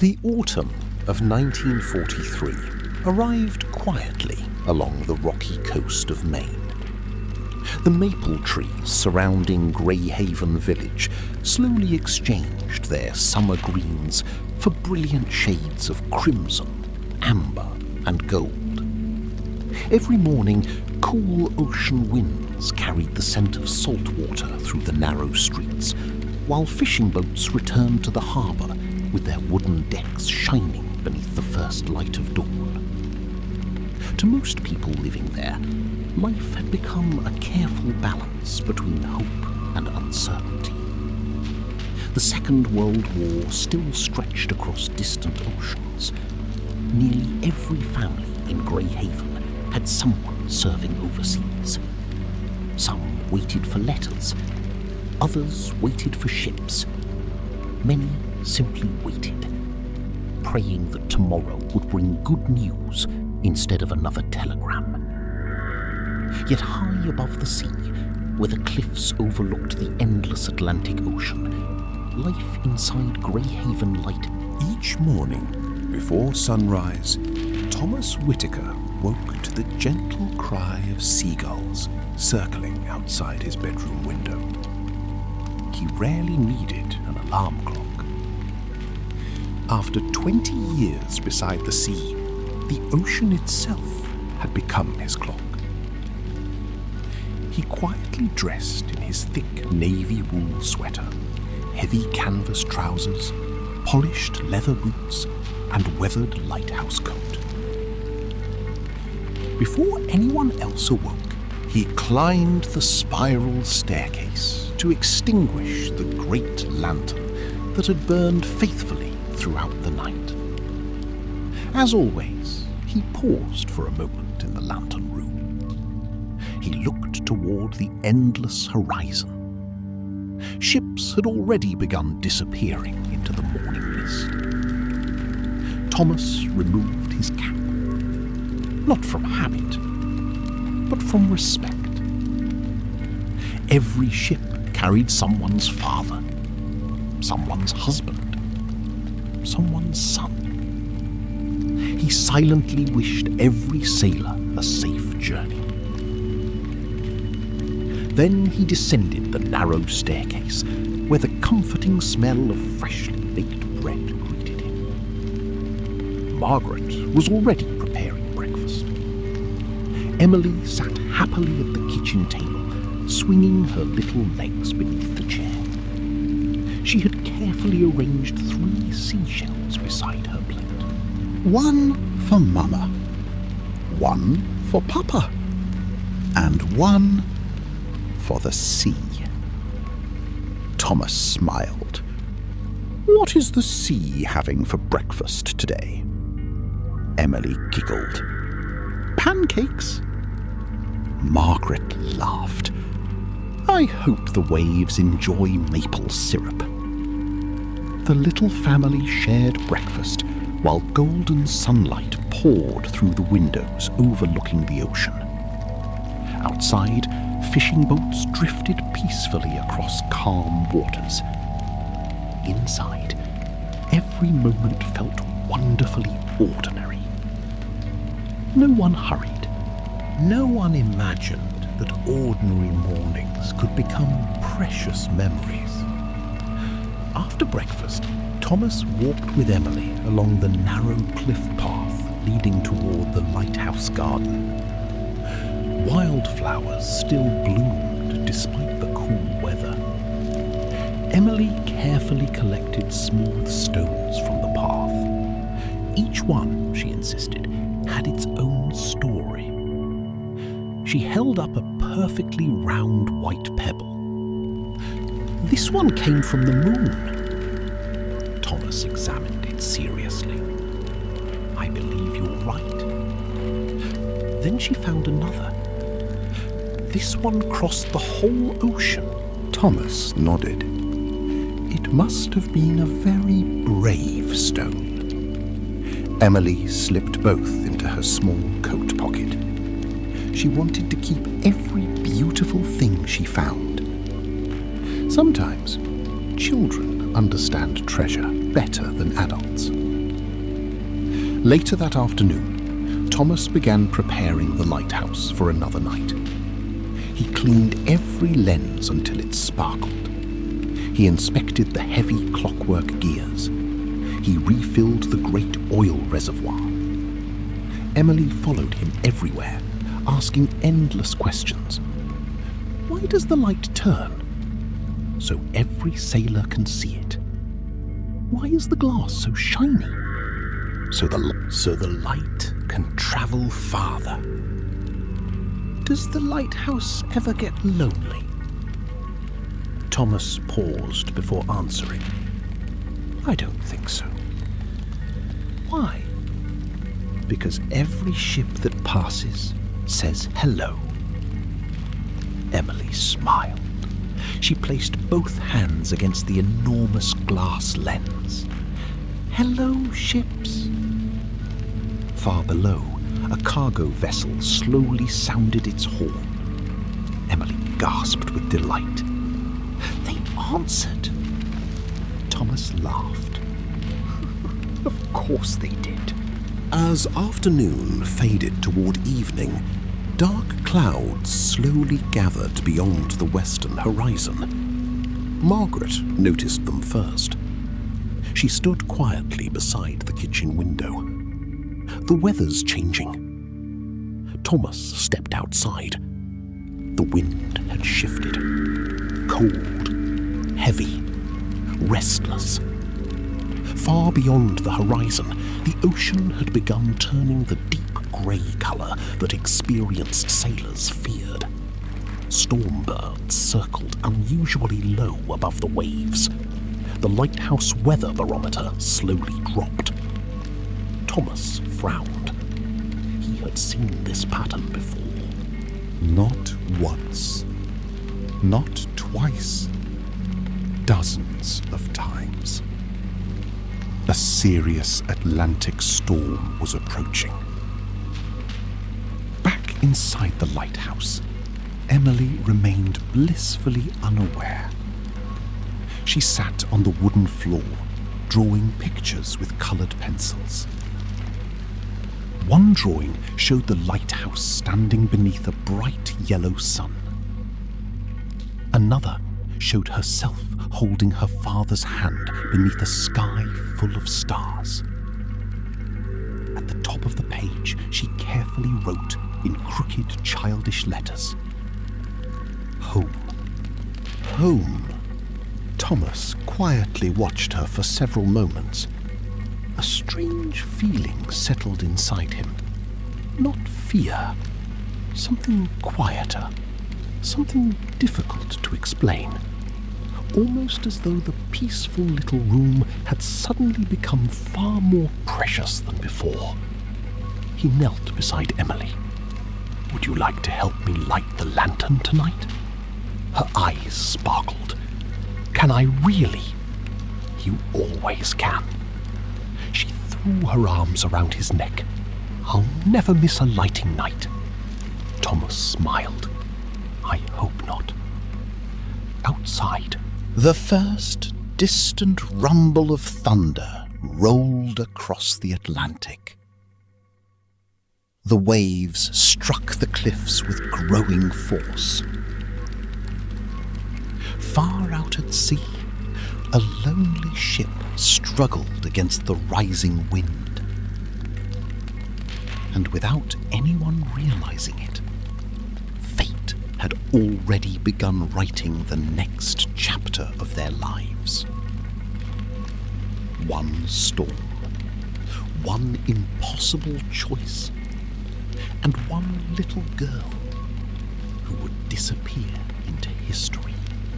The autumn of 1943 arrived quietly along the rocky coast of Maine. The maple trees surrounding Greyhaven village slowly exchanged their summer greens for brilliant shades of crimson, amber, and gold. Every morning, cool ocean winds carried the scent of salt water through the narrow streets, while fishing boats returned to the harbour with their wooden decks shining beneath the first light of dawn. To most people living there, life had become a careful balance between hope and uncertainty. The Second World War still stretched across distant oceans. Nearly every family in Greyhaven had someone serving overseas. Some waited for letters, others waited for ships. Many simply waited, praying that tomorrow would bring good news instead of another telegram. Yet high above the sea, where the cliffs overlooked the endless Atlantic Ocean, life inside Greyhaven lightened. Each morning, before sunrise, Thomas Whitaker woke to the gentle cry of seagulls circling outside his bedroom window. He rarely needed an alarm clock. After 20 years beside the sea, the ocean itself had become his clock. He quietly dressed in his thick navy wool sweater, heavy canvas trousers, polished leather boots, and weathered lighthouse coat. Before anyone else awoke, he climbed the spiral staircase to extinguish the great lantern that had burned faithfully throughout the night. As always, he paused for a moment in the lantern room. He looked toward the endless horizon. Ships had already begun disappearing into the morning mist. Thomas removed his cap, not from habit, but from respect. Every ship carried someone's father, someone's husband, someone's son. He silently wished every sailor a safe journey. Then he descended the narrow staircase, where the comforting smell of freshly baked bread greeted him. Margaret was already preparing breakfast. Emily sat happily at the kitchen table, swinging her little legs beneath the chair. She had carefully arranged 3 seashells beside her plate. One for Mama, one for Papa, and one for the sea. Thomas smiled. What is the sea having for breakfast today? Emily giggled. Pancakes. Margaret laughed. I hope the waves enjoy maple syrup. The little family shared breakfast while golden sunlight poured through the windows overlooking the ocean. Outside, fishing boats drifted peacefully across calm waters. Inside, every moment felt wonderfully ordinary. No one hurried. No one imagined that ordinary mornings could become precious memories. After breakfast, Thomas walked with Emily along the narrow cliff path leading toward the lighthouse garden. Wildflowers still bloomed despite the cool weather. Emily carefully collected smooth stones from the path. Each one, she insisted, had its own story. She held up a perfectly round white pebble. This one came from the moon. Thomas examined it seriously. I believe you're right. Then she found another. This one crossed the whole ocean. Thomas nodded. It must have been a very brave stone. Emily slipped both into her small coat pocket. She wanted to keep every beautiful thing she found. Sometimes, children understand treasure better than adults. Later that afternoon, Thomas began preparing the lighthouse for another night. He cleaned every lens until it sparkled. He inspected the heavy clockwork gears. He refilled the great oil reservoir. Emily followed him everywhere, asking endless questions. Why does the light turn? So every sailor can see it. Why is the glass so shiny? So the light can travel farther. Does the lighthouse ever get lonely? Thomas paused before answering. I don't think so. Why? Because every ship that passes says hello. Emily smiled. She placed both hands against the enormous glass lens. Hello, ships. Far below, a cargo vessel slowly sounded its horn. Emily gasped with delight. They answered. Thomas laughed. Of course they did. As afternoon faded toward evening, dark clouds slowly gathered beyond the western horizon. Margaret noticed them first. She stood quietly beside the kitchen window. The weather's changing. Thomas stepped outside. The wind had shifted. Cold, heavy, restless. Far beyond the horizon, the ocean had begun turning the deep grey colour that experienced sailors feared. Storm birds circled unusually low above the waves. The lighthouse weather barometer slowly dropped. Thomas frowned. He had seen this pattern before. Not once, not twice, dozens of times. A serious Atlantic storm was approaching. Back inside the lighthouse, Emily remained blissfully unaware. She sat on the wooden floor, drawing pictures with coloured pencils. One drawing showed the lighthouse standing beneath a bright yellow sun. Another showed herself holding her father's hand beneath a sky full of stars. At the top of the page, she carefully wrote in crooked, childish letters, Home. Home. Thomas quietly watched her for several moments. A strange feeling settled inside him. Not fear. Something quieter. Something difficult to explain. Almost as though the peaceful little room had suddenly become far more precious than before. He knelt beside Emily. Would you like to help me light the lantern tonight? Her eyes sparkled. Can I really? You always can. She threw her arms around his neck. I'll never miss a lighting night. Thomas smiled. I hope not. Outside, the first distant rumble of thunder rolled across the Atlantic. The waves struck the cliffs with growing force. Far out at sea, a lonely ship struggled against the rising wind. And without anyone realizing it, fate had already begun writing the next chapter of their lives. One storm, one impossible choice, and one little girl who would disappear into history.